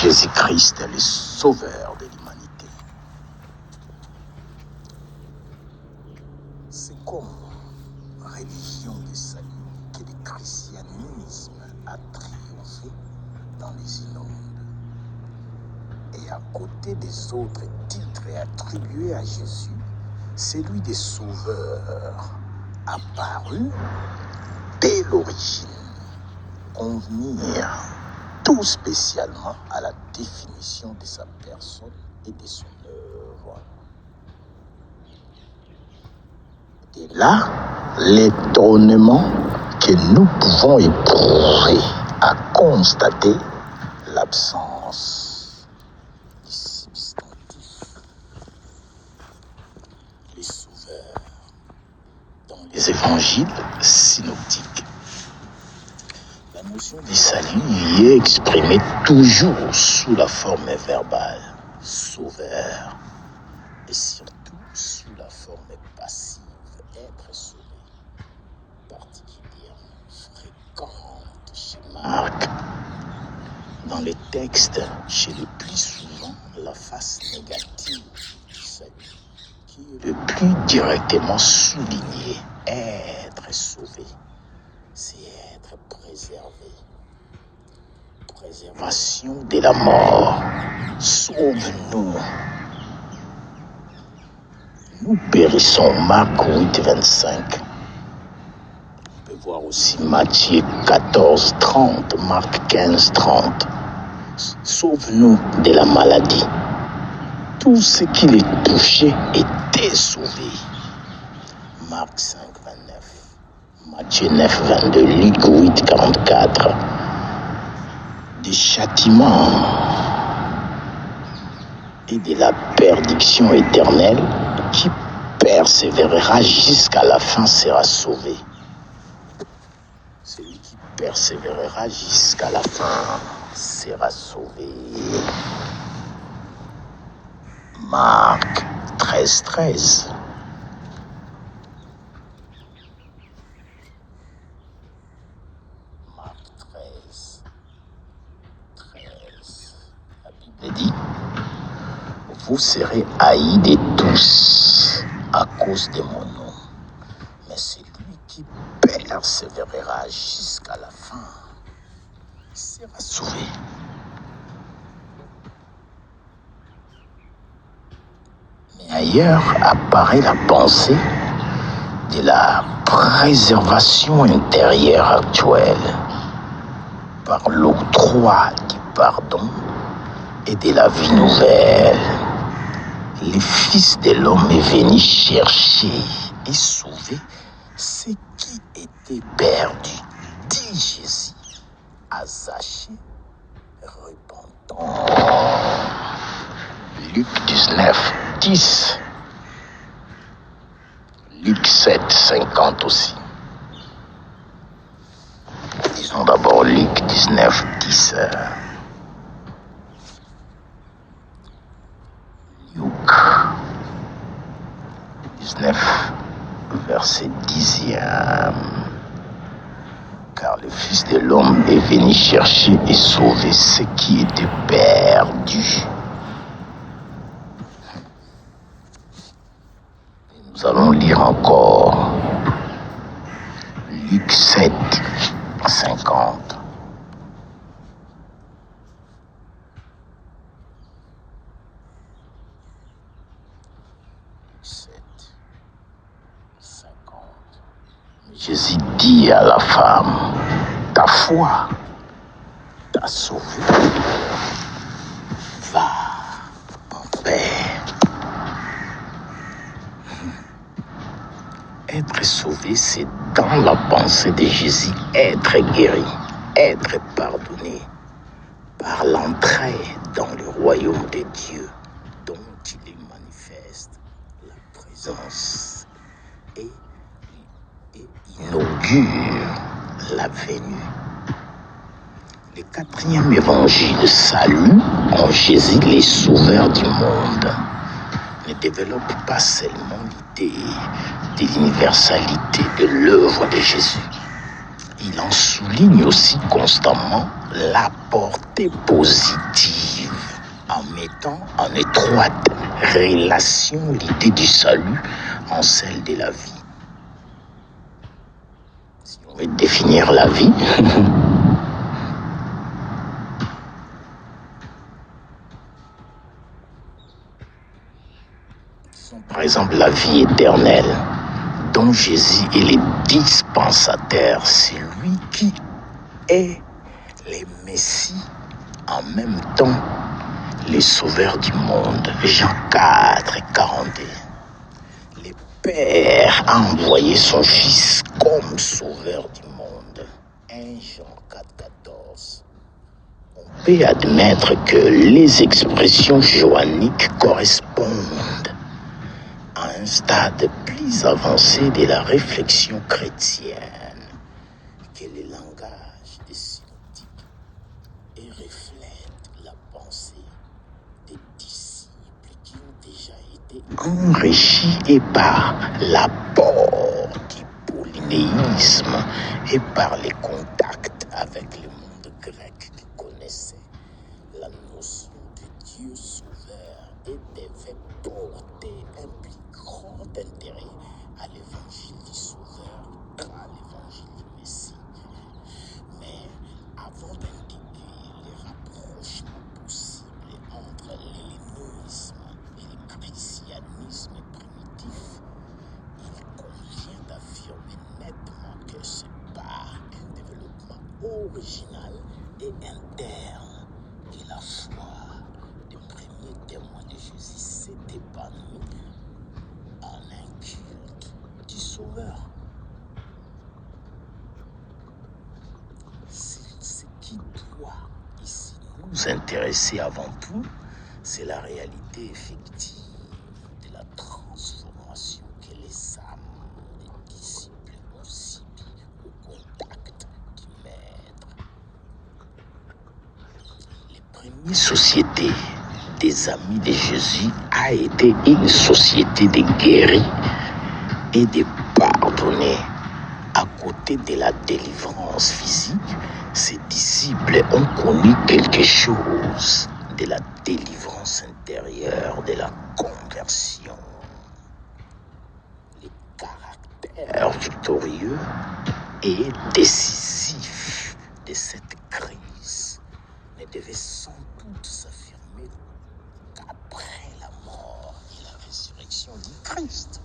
Jésus-Christ est le sauveur de l'humanité. C'est comme religion de salut que le christianisme a triomphé dans les inondes. Et à côté des autres titres attribués à Jésus, celui des sauveurs apparu dès l'origine, convenir tout spécialement à la définition de sa personne et de son œuvre. Et là, l'étonnement que nous pouvons éprouver à constater l'absence du substantif, les sauveurs, dans les évangiles synoptiques. La notion du salut y est exprimée toujours sous la forme verbale, sauveur, et surtout sous la forme passive, être sauvé, particulièrement fréquente chez Marc. Dans les textes, chez le plus souvent la face négative du salut, qui est le plus directement souligné. Être sauvé, c'est être préservé. Préservation de la mort. Sauve-nous. Nous périssons. Marc 8, 25. On peut voir aussi Matthieu 14, 30, Marc 15, 30. Sauve-nous de la maladie. Tout ce qui les touchait était sauvé. Marc 5, 29. Matthieu 9, 22. Luc 8, 44. Des châtiments et de la perdition éternelle, qui persévérera jusqu'à la fin sera sauvé. Celui qui persévérera jusqu'à la fin sera sauvé. Marc 13, 13. Marc 13, 13. La Bible dit: vous serez haïs de tous à cause de mon nom, mais celui qui persévérera jusqu'à la fin sera sauvé. Mais ailleurs apparaît la pensée de la préservation intérieure actuelle par l'octroi du pardon et de la vie nouvelle. Le Fils de l'homme est venu chercher et sauver ce qui était perdu, dit Jésus à Zachée repentant. Luc 19, 10. Luc 7, 50 aussi. Disons d'abord Luc 19, 10. Luc 19, verset 10e. Car le Fils de l'homme est venu chercher et sauver ce qui était perdu. Et nous allons lire encore Luc 7, 50. Jésus dit à la femme: ta foi t'a sauvé. Va en paix. Être sauvé, c'est dans la pensée de Jésus être guéri, être pardonné par l'entrée dans le royaume de Dieu dont il manifeste la présence et inaugure la venue. Le quatrième évangile salue en Jésus les sauveurs du monde. Ne développe pas seulement l'idée de l'universalité de l'œuvre de Jésus. Il en souligne aussi constamment la portée positive mettant en étroite relation l'idée du salut en celle de la vie. Si on veut définir la vie, par exemple la vie éternelle, dont Jésus est le dispensateur, c'est lui qui est le Messie, en même temps le sauveur du monde. Jean 4, 42. Le Père a envoyé son Fils comme sauveur du monde. 1 Jean 4, 14. On peut admettre que les expressions johanniques correspondent à un stade plus avancé de la réflexion chrétienne que le langage des synoptiques et reflète la pensée des disciples qui ont déjà été enrichis et par l'apport du polynéisme et par les contacts avec le monde grec qui connaissait la notion de Dieu sauveur et devait porter un plus grand intérêt à l'évangile du sauveur qu'à l'évangile du Messie. Mais avant d'intégrer les rapprochements possibles entre l'hellénisme et le christianisme primitif, il convient d'affirmer nettement que c'est par un développement original et interne que la foi des premiers témoins de Jésus s'est épanouie en un culte du Sauveur. Ce qui doit ici nous intéresser avant tout, c'est la réalité effective de la transformation que les âmes des disciples ont subie au contact du Maître. Les premières sociétés des amis de Jésus a été une société de guéris et de pardonnés. À côté de la délivrance physique, ses disciples ont connu quelque chose de la délivrance intérieure, de la conversion. Le caractère victorieux et décisif de cette crise ne devait sans doute s'affirmer qu'après la mort et la résurrection du Christ.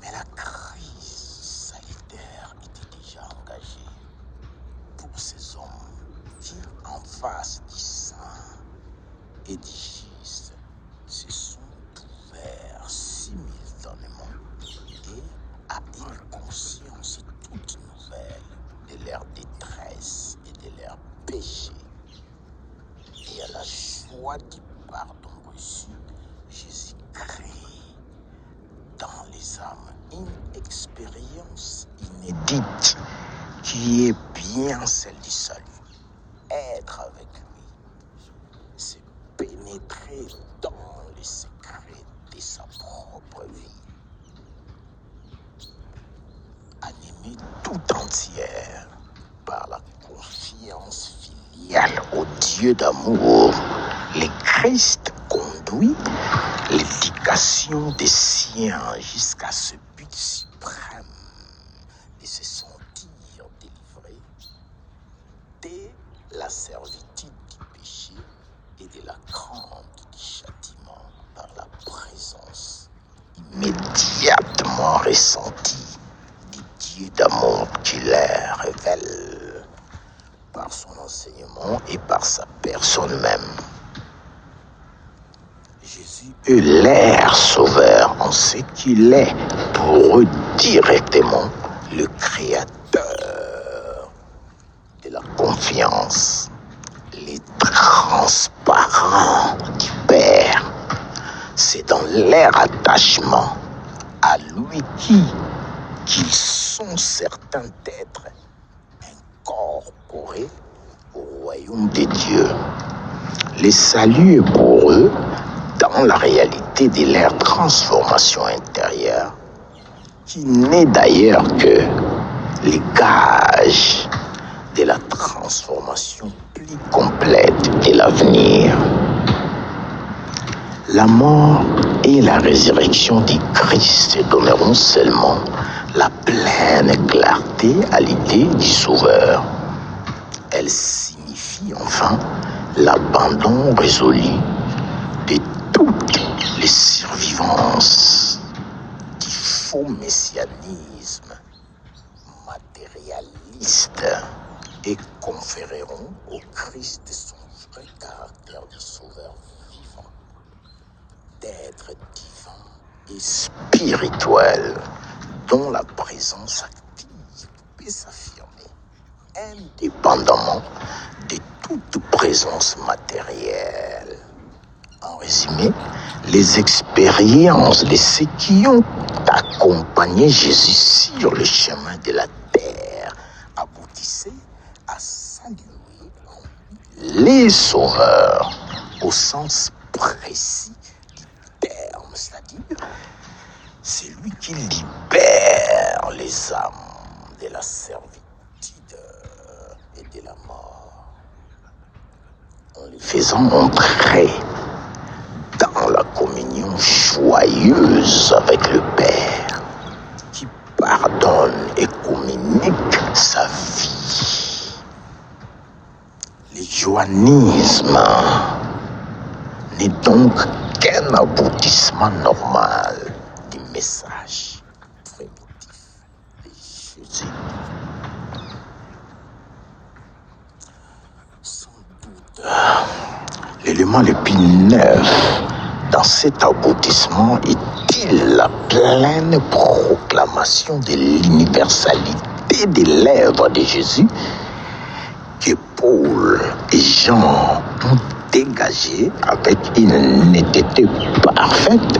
Mais la crise sanitaire était déjà engagée pour ces hommes qui, en face du sang et du Christ, se sont ouverts simultanément et à une conscience toute nouvelle de leur détresse et de leur péché. Et à la joie du pardon reçu, Jésus crée dans les âmes une expérience inédite qui est bien celle du salut. Être avec lui, c'est pénétrer dans les secrets de sa propre vie, animée tout entière par la confiance filiale au Dieu d'amour. Le Christ conduit l'éducation des siens jusqu'à ce but suprême de se sentir délivré de la servitude du péché et de la crainte du châtiment par la présence immédiatement ressentie du Dieu d'amour qui leur révèle par son enseignement et par sa personne même. Jésus est leur sauveur en ce qu'il est pour eux directement le créateur de la confiance, les transparents du Père. C'est dans leur attachement à lui qu'ils sont certains d'être incorporés au royaume de Dieu. Le salut est pour eux dans la réalité de leur transformation intérieure, qui n'est d'ailleurs que les gages de la transformation plus complète de l'avenir. La mort et la résurrection du Christ donneront seulement la pleine clarté à l'idée du Sauveur. Elle signifie enfin l'abandon résolu de toutes les survivances du faux messianisme matérialiste et conféreront au Christ son vrai caractère de Sauveur vivant, d'être divin et spirituel, dont la présence active peut s'affirmer indépendamment de toute présence matérielle. En résumé, les expériences de ceux qui ont accompagné Jésus sur le chemin de la terre aboutissaient à saluer les sauveurs au sens précis du terme, c'est-à-dire celui qui libère les âmes de la servitude et de la mort, en les faisant entrer dans la communion joyeuse avec le Père, qui pardonne et communique sa vie. Le johannisme n'est donc qu'un aboutissement normal du message primitif de Jésus. Sans doute, l'élément le plus neuf dans cet aboutissement est-il la pleine proclamation de l'universalité des lèvres de Jésus que Paul et Jean ont dégagé avec une netteté parfaite.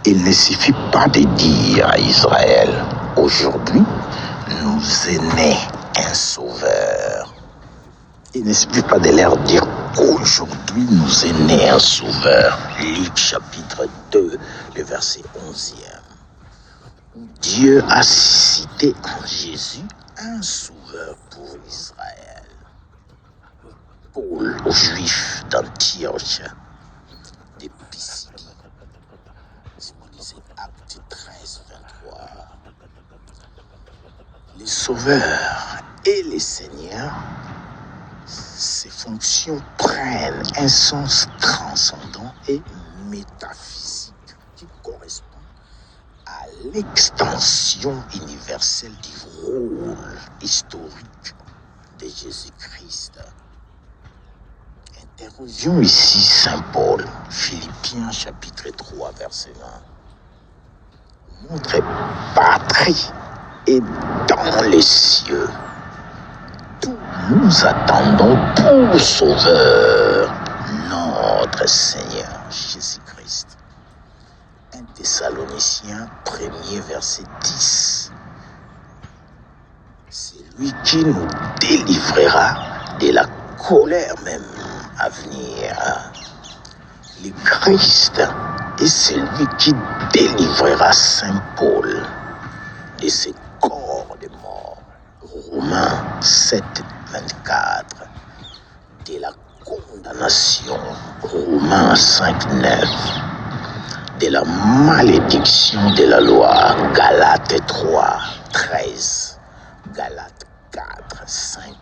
Il ne suffit pas de dire à Israël, aujourd'hui, nous est né un sauveur. Il ne suffit pas de leur dire qu'aujourd'hui nous est né un sauveur. Luc chapitre 2, le verset 11e. Dieu a cité en Jésus un sauveur pour Israël. Paul aux Juifs d'Antioche, de Pisidie. Si vous lisez Actes 13, 23, les sauveurs et les seigneurs, ces fonctions prennent un sens transcendant et métaphysique qui correspond à l'extension universelle du rôle historique de Jésus-Christ. Interrogeons ici Saint Paul, Philippiens chapitre 3, verset 1. Notre patrie est dans les cieux. D'où nous attendons pour Sauveur, notre Seigneur Jésus-Christ. 1 Thessaloniciens 1er verset 10. C'est lui qui nous délivrera de la colère même à venir. Le Christ est celui qui délivrera Saint Paul de ses corps de mort. Romains 7, 24. De la condamnation. Romains 5, 9. De la malédiction de la loi. Galates 3, 13. Galates 4, 5.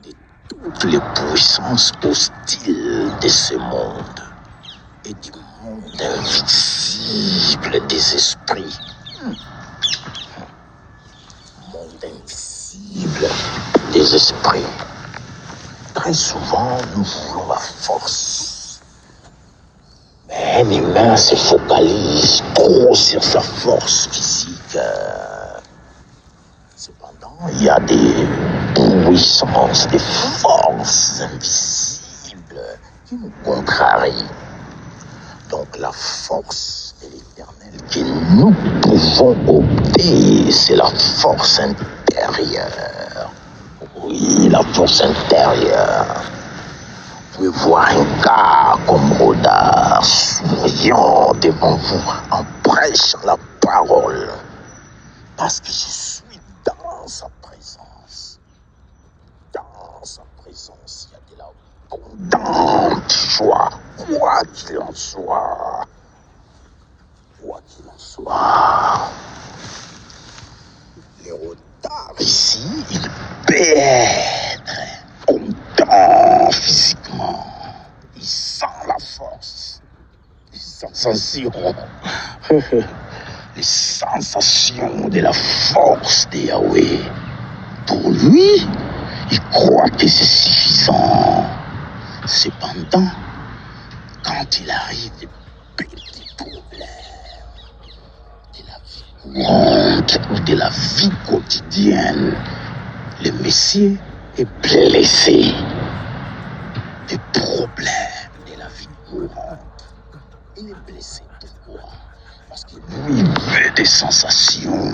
De toutes les puissances hostiles de ce monde et du monde invisible des esprits. Monde invisible des esprits. Très souvent, nous voulons la force. Mais un humain se focalise trop sur sa force physique. Cependant, il y a des puissances, des forces invisibles qui nous contrarient. Donc la force de l'Éternel que nous pouvons opter, c'est la force intérieure. Oui, la force intérieure. Vous pouvez voir un gars comme Rodard, souriant devant vous, en prêchant la parole. Parce que je suis dans sa présence. Dans sa présence, il y a de la abondante joie, quoi qu'il en soit. Quoi qu'il en soit. Les retards ici, ils peut être content physiquement. Il sent la force, les sensations, les sensations de la force de Yahweh. Pour lui, il croit que c'est suffisant. Cependant, quand il arrive des petits problèmes de la vie courante ou de la vie quotidienne, le Messie est blessé. Des problèmes de la vie courante. Il est blessé. Pourquoi? Parce que lui, il veut des sensations.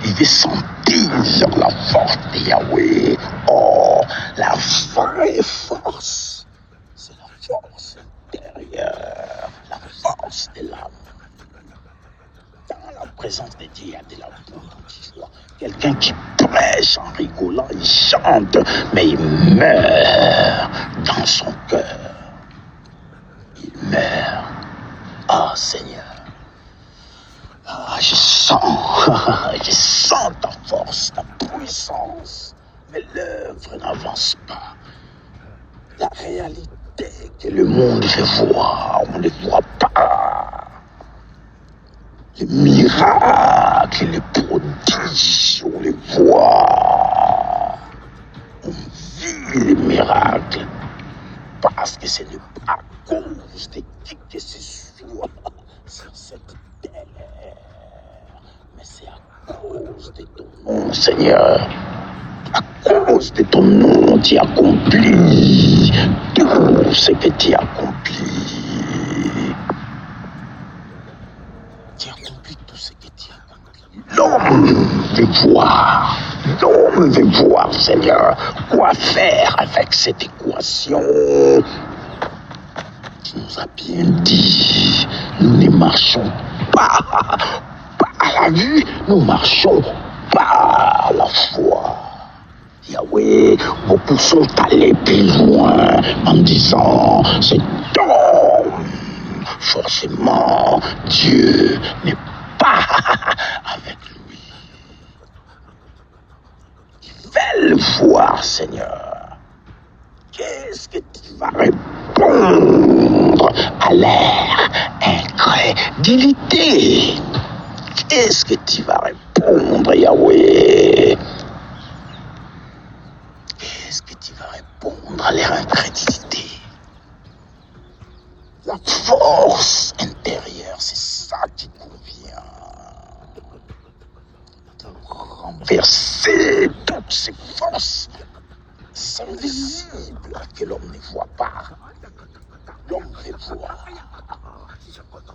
Il veut sentir la force de Yahweh. Oh, la vraie force, c'est la force intérieure, la force de l'âme. Dans la présence de Dieu, il y a de la bonté. Quelqu'un qui prêche en rigolant, il chante, mais il meurt dans son cœur. Il meurt. Ah, Seigneur. Ah, je sens ta force, ta puissance. Mais l'œuvre n'avance pas. La réalité que le monde veut voir, on ne voit pas. Les miracles, les prodiges, on les voit. On vit les miracles. Parce que ce n'est pas à cause de qui que ce soit sur cette terre. Mais c'est à cause de ton nom, Seigneur. À cause de ton nom, tu accomplis tout ce que tu accomplis. Tu accomplis tout ce que tu accomplis. L'homme veut voir. L'homme veut voir, Seigneur, quoi faire avec cette équation. Tu nous as bien dit, nous ne marchons pas à la vue, nous marchons par la foi. Yahweh, beaucoup sont allés plus loin en disant, cet homme, forcément, Dieu n'est pas avec lui. Ils veulent voir, Seigneur. Qu'est-ce que tu vas répondre à leur incrédulité? Qu'est-ce que tu vas répondre, Yahweh? Qu'est-ce que tu vas répondre à leur incrédulité? La force intérieure, c'est ça qui convient. Pour renverser toutes ces forces invisibles que l'homme ne voit pas. L'homme veut voir.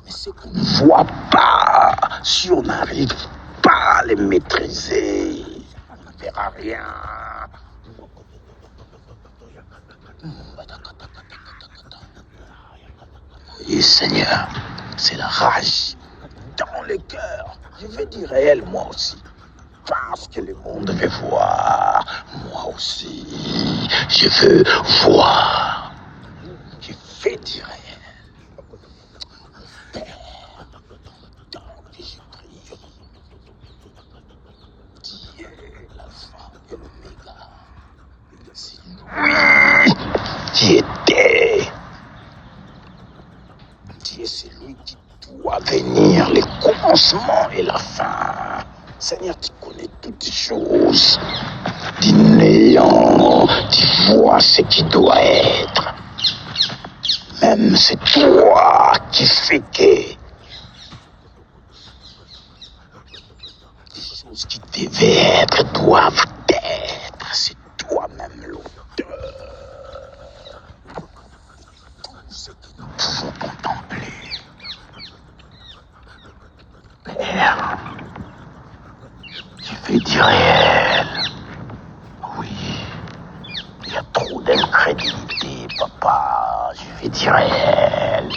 Mais ce qu'on ne voit pas, si on n'arrive pas à les maîtriser, on ne verra rien. Et Seigneur, c'est la rage dans le cœur. Je veux du réel, moi aussi. Parce que le monde veut voir. Moi aussi, je veux voir. Je veux du réel. Mon Père, tant que je prie, Dieu, l'alpha et l'oméga, c'est lui qui était. Dieu, c'est lui qui doit venir, le commencement et la fin. Seigneur, tu connais toutes choses. Du néant, tu vois ce qui doit être. Même c'est toi qui fais que les choses qui devaient être doivent être. C'est toi-même l'auteur. Tout ce que nous pouvons contempler. Père, tu fais du réel. Oui, il y a trop d'incrédulité, papa. Je fais du réel.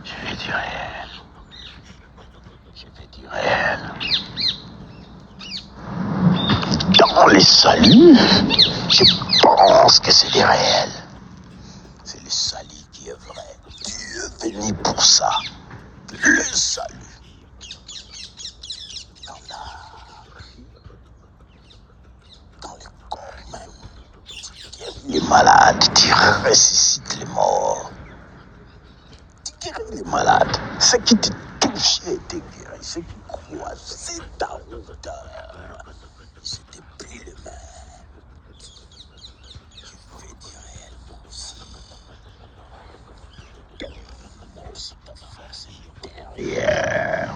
Je fais du réel. Je fais du réel. Dans les saluts, je pense que c'est du réel. C'est le salut qui est vrai. Dieu est venu pour ça. Le salut. Dans le corps même. Tu guéris les malades, tu ressuscites les morts. Tu guéris les malades. Ce qui te touchait te guérit. Ce qui croisait ta route, je te plie les mains. Je vais dire réellement aussi. Donne-moi aussi ta force intérieure.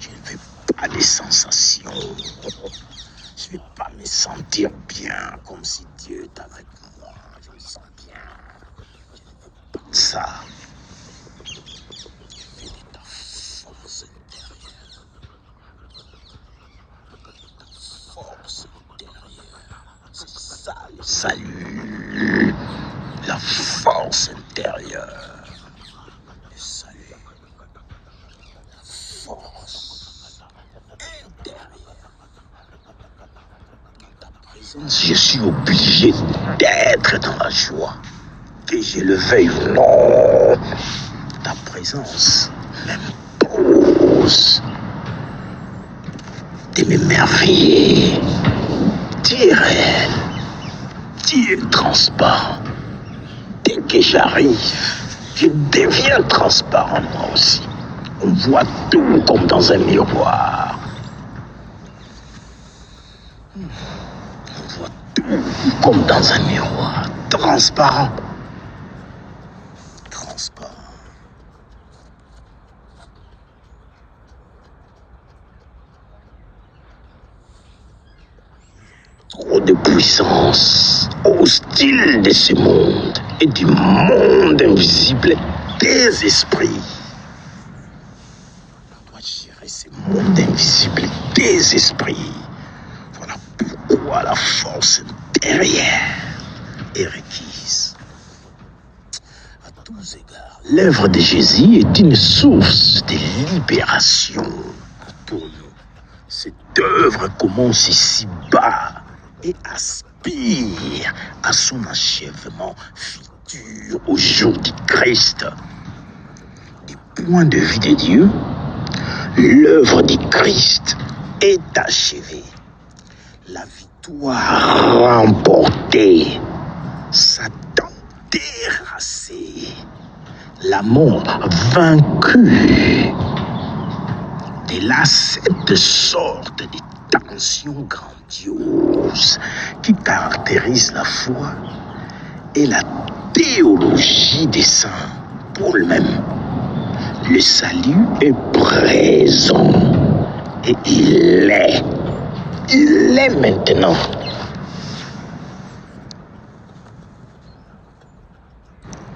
Je ne veux pas des sensations. Je ne vais pas me sentir bien comme si Dieu est avec moi. Je me sens bien. Je ne veux pas ça. Je veux de ta force intérieure. Ta force intérieure. C'est ça le salut. La force intérieure. Le salut. La force intérieure. Je suis obligé d'être dans la joie, que je le veuille ou non. Ta présence m'impose de m'émerveiller. Tu es réel, tu es transparent. Dès que j'arrive, je deviens transparent moi aussi. On voit tout comme dans un miroir. On voit tout comme dans un miroir. Transparent. Transparent. Trop de puissance au style de ce monde et du monde invisible des esprits. On doit gérer ce monde invisible des esprits. Voilà pourquoi la force intérieure est requise. À tous égards, l'œuvre de Jésus est une source de libération pour nous. Cette œuvre commence ici-bas et aspire à son achèvement futur au jour du Christ. Du point de vue de Dieu, l'œuvre du Christ est achevée. La victoire remportée, Satan terrassé, la mort vaincue. De là, cette sorte de tension grandiose qui caractérise la foi et la théologie des saints pour le même. Le salut est présent et il est maintenant.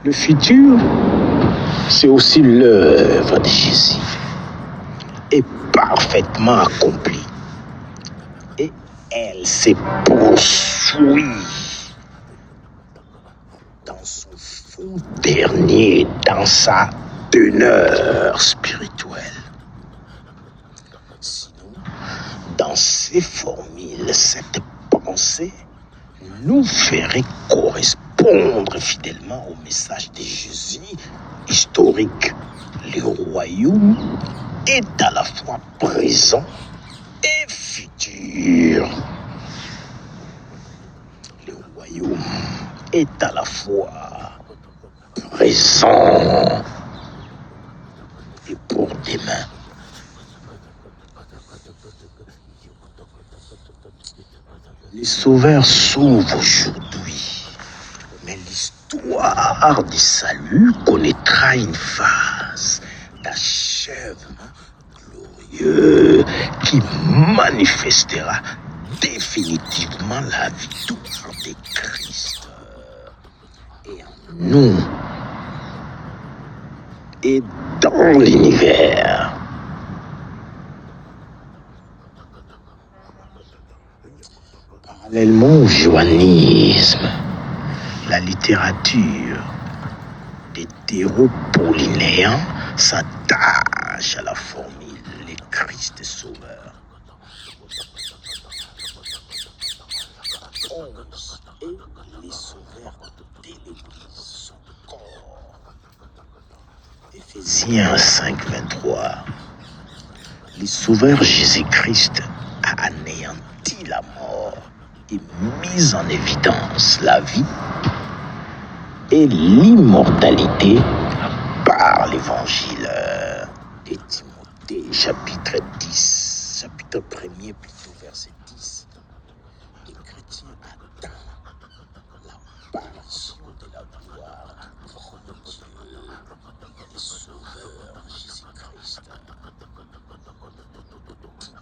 Le futur, c'est aussi l'œuvre de Jésus, est parfaitement accomplie et elle se poursuit dans son fond dernier, dans sa teneur spirituelle. Sinon, dans ces formules, cette pensée nous ferait correspondre fidèlement au message de Jésus historique. Le royaume est à la fois présent et futur. Le royaume est à la fois présent et pour demain. Les sauveurs sauvent aujourd'hui, mais l'histoire du salut connaîtra une phase d'achèvement glorieux qui manifestera définitivement la victoire de Christ et en nous et dans l'univers. Parallèlement au johannisme, la littérature des théropollinéens s'attache à la formule le Christ sauveur. Et les sauveurs de l'Église sont Éphésiens 5:23, le Sauveur Jésus-Christ a anéanti la mort et mis en évidence la vie et l'immortalité par l'évangile. Et Timothée, chapitre 1er, plutôt verset 10. Les chrétiens attendent l'apparition de la gloire du grand Dieu et Sauveur Jésus-Christ.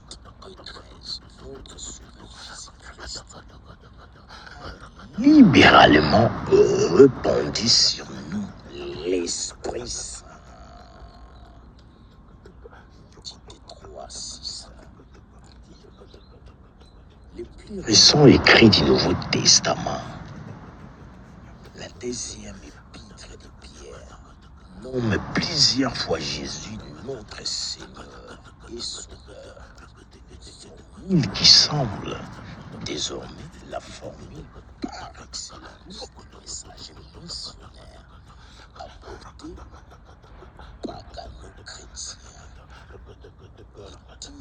Tite 2:13, notre Sauveur Jésus-Christ a libéralement répandu sur nous l'Esprit Saint. Tite 3:6. Les plus récents écrits du Nouveau Testament, la deuxième épître de Pierre, nomme plusieurs fois Jésus notre Seigneur et Sauveur. Formule qui semble désormais la formule par excellence du message missionnaire apporté par nos chrétiens.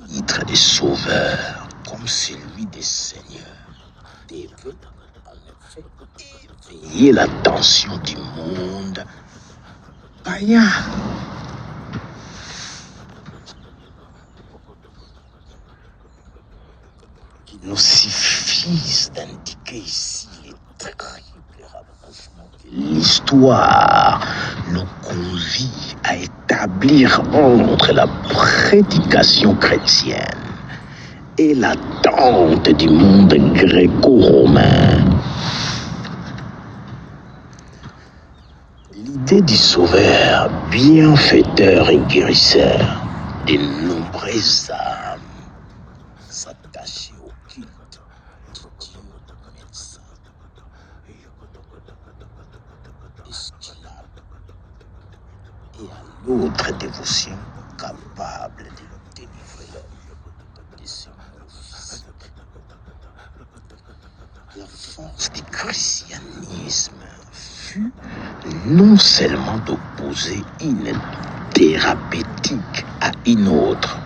Le titre de Sauveur, comme celui des Seigneurs, devait en effet éveiller l'attention du monde païen. Il nous suffit d'indiquer ici les terribles rapprochements que l'histoire nous convie à établir entre la prédication chrétienne et l'attente du monde gréco-romain. L'idée du Sauveur, bienfaiteur et guérisseur de nombreuses âmes, s'attacher au culte du Dieu médecin, esclave, et à l'autre dévotion capable de délivrer l'homme de ses maux physiques. La force du christianisme fut non seulement d'opposer une thérapeutique à une autre,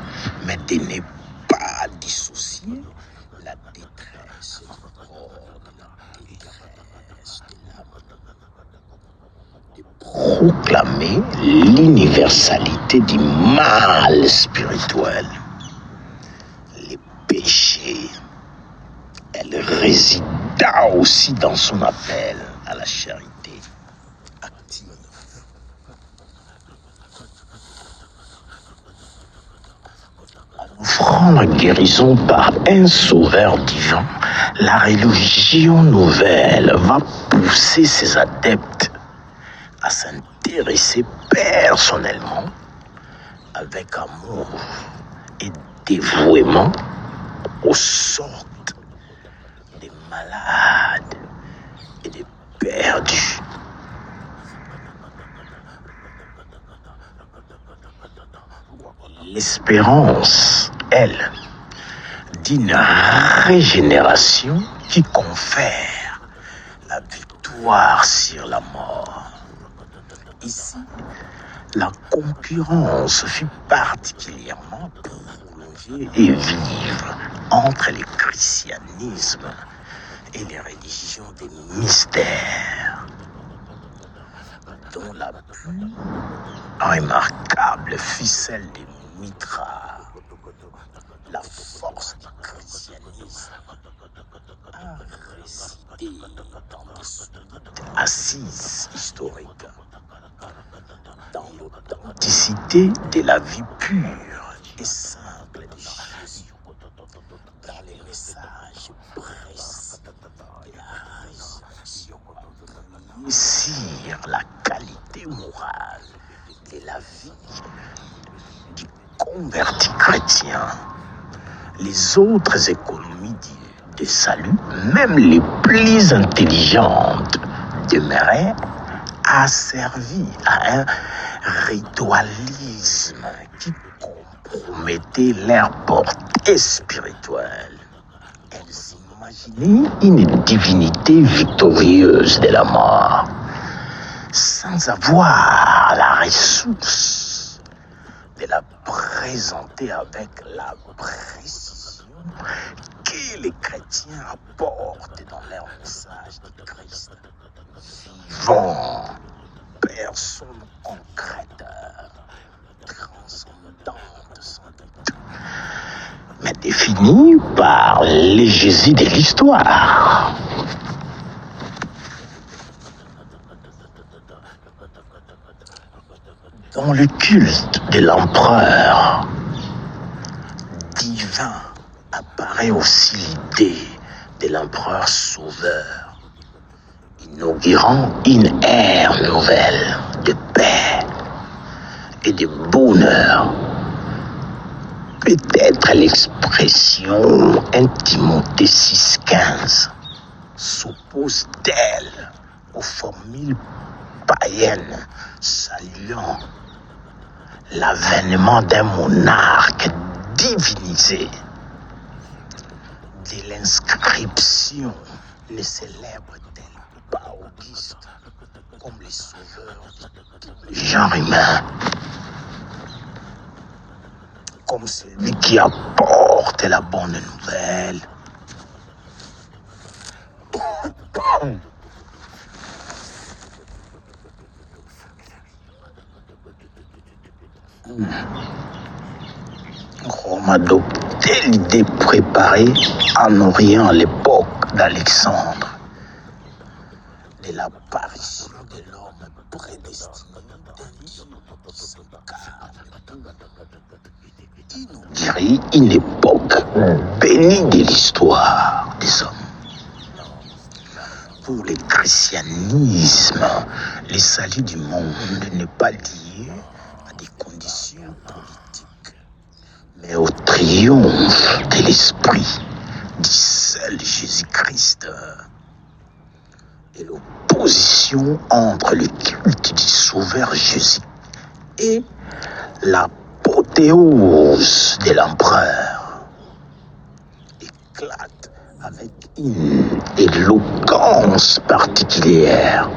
mais de ne pas dissocier la détresse du corps de la détresse de l'âme, de proclamer l'universalité du mal spirituel. Les péchés, elle résida aussi dans son appel à la charité active. En offrant la guérison par un sauveur divin, la religion nouvelle va pousser ses adeptes à s'intéresser personnellement, avec amour et dévouement, aux sortes des malades et des perdus. L'espérance, elle, d'une régénération qui confère la victoire sur la mort. Ici, la concurrence fut particulièrement prolongée et vive entre le christianisme et les religions des mystères, dont la plus remarquable fut celle des Mitra. La force du christianisme a résidé dans des solides assises historiques, dans l'authenticité de la vie pure et simple de Jésus, dans les messages précis de la résurrection, sur la qualité morale de la vie du converti chrétien. Les autres économies de salut, même les plus intelligentes, demeuraient asservies à un ritualisme qui compromettait leur portée spirituelle. Elles imaginaient une divinité victorieuse de la mort, sans avoir la ressource de la présenter avec la précision que les chrétiens apportent dans leur message de Christ. Vivant, personne concrète, transcendante sans doute, mais définie par l'exégèse de l'histoire. Dans le culte de l'empereur divin apparaît aussi l'idée de l'empereur sauveur, inaugurant une ère nouvelle de paix et de bonheur. Peut-être l'expression Timothée 6,15 s'oppose-t-elle aux formules païennes saluant l'avènement d'un monarque divinisé. De l'inscription ne célèbre-t-elle pas Auguste comme le sauveur de tout le genre humain, comme celui qui apporte la bonne nouvelle? Rome adoptait l'idée préparée en Orient à l'époque d'Alexandre de l'apparition de l'homme prédestiné d'un Dieu qui s'incarne pour inaugurer une époque bénie de l'histoire des hommes. Pour le christianisme, le salut du monde n'est pas lié à des conditions politiques, mais au triomphe de l'esprit du seul Jésus-Christ et l'opposition entre le culte du sauveur Jésus et l'apothéose de l'empereur éclate avec une éloquence particulière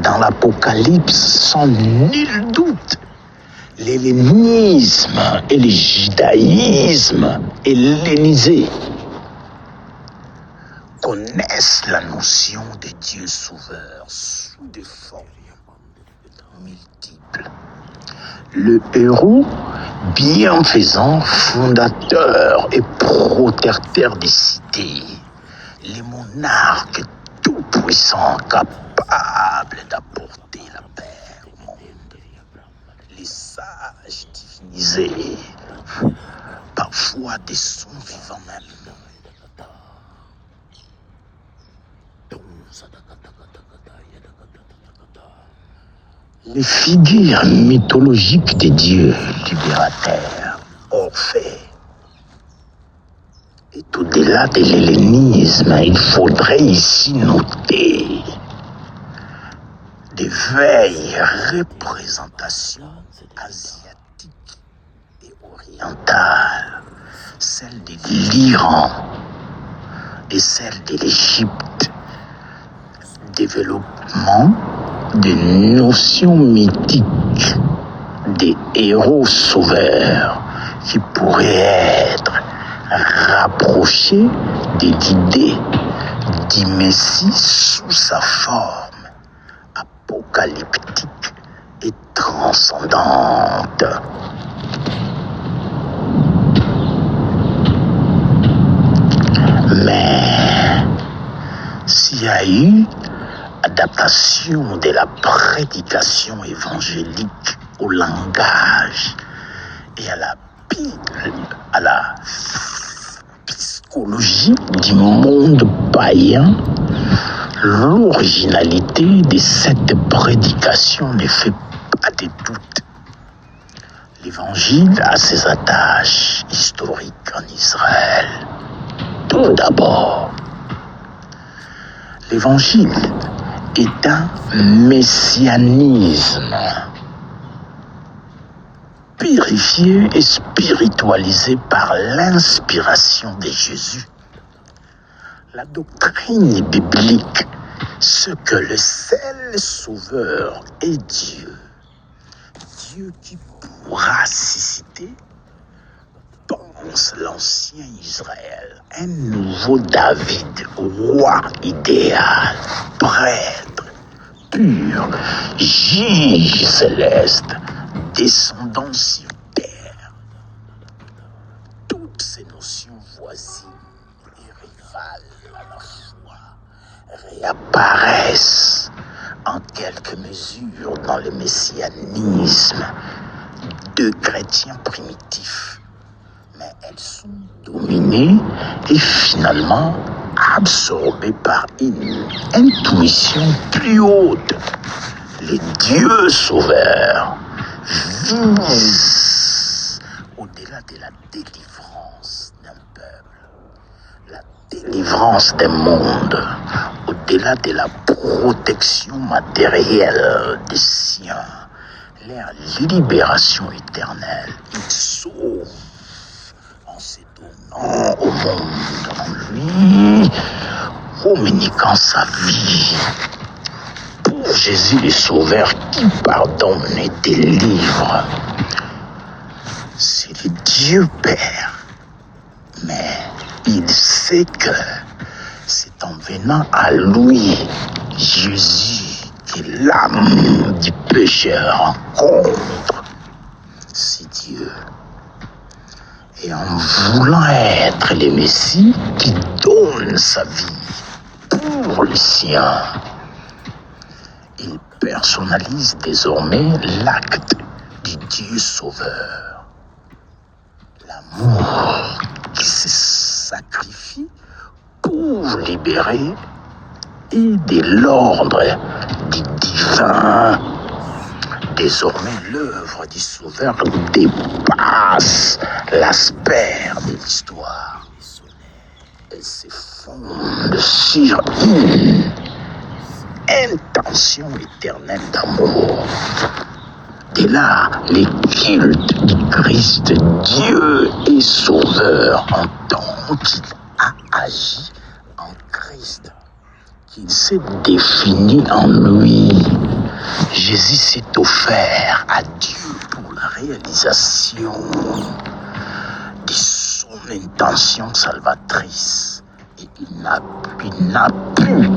dans l'Apocalypse, sans nul doute. L'hellénisme et le judaïsme hellénisé connaissent la notion de Dieu sauveur sous des formes multiples. Le héros bienfaisant, fondateur et protecteur des cités, les monarques tout-puissants capables d'apporter la paix au monde, les sages divinisés, parfois des sons vivants même. Les figures mythologiques des dieux libérateurs, Orphée. Et au-delà de l'hellénisme, il faudrait ici noter des vieilles représentations asiatiques et orientales, celles de l'Iran et celles de l'Égypte. Développement de notions mythiques des héros sauveurs qui pourraient être rapprochés de l'idée du Messie sous sa forme apocalyptique et transcendante. Mais s'il y a eu adaptation de la prédication évangélique au langage et à la psychologie du monde païen, l'originalité de cette prédication ne fait pas de doute. L'évangile a ses attaches historiques en Israël. Tout d'abord, l'évangile est un messianisme purifié et spiritualisé par l'inspiration de Jésus. La doctrine biblique, ce que le seul sauveur est Dieu. Dieu qui ressuscité, pense l'ancien Israël, un nouveau David, roi idéal, prêtre, pur, juge céleste, descendant sur terre. Toutes ces notions voisines et rivales à la fois réapparaissent en quelque mesure dans le messianisme de chrétiens primitifs, mais elles sont dominées et finalement absorbées par une intuition plus haute. Les dieux sauveurs visent au-delà de la délivrance d'un peuple, la délivrance d'un monde, au-delà de la protection matérielle des siens, leur libération éternelle. Ils sauvent en se donnant au monde, en lui communiquant sa vie. Pour Jésus le Sauveur qui pardonne et délivre, c'est le Dieu Père. Mais il sait que c'est en venant à lui, Jésus, que l'âme du pécheur rencontre c'est Dieu. Et en voulant être le Messie qui donne sa vie pour le sien, il personnalise désormais l'acte du Dieu sauveur. L'amour qui se sacrifie pour libérer et de l'ordre du divin. Désormais, l'œuvre du Sauveur dépasse l'aspect de l'histoire. Elle se fonde sur une intention éternelle d'amour. De là, les cultes du Christ, Dieu et Sauveur, en tant qu'il a agi en Christ, qu'il s'est défini en lui. Jésus s'est offert à Dieu pour la réalisation de son intention salvatrice. Et il n'a pu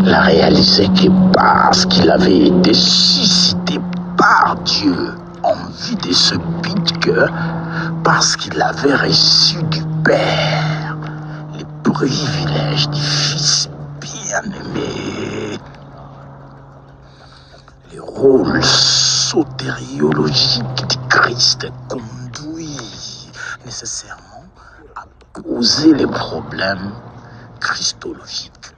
la réaliser que parce qu'il avait été suscité par Dieu en vue de ce but, que parce qu'il avait reçu du Père les privilèges du Fils bien-aimé, le rôle sotériologique du Christ conduit nécessairement à poser les problèmes christologiques.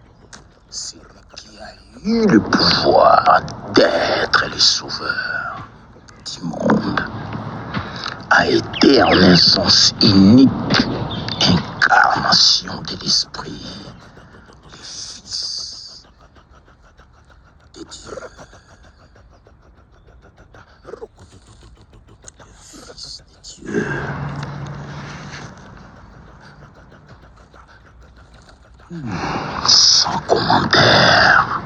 Celui qui a eu le pouvoir d'être le sauveur du monde a été en un sens unique incarnation de l'Esprit, le Fils de Dieu. Fils de Dieu. Sans commentaire.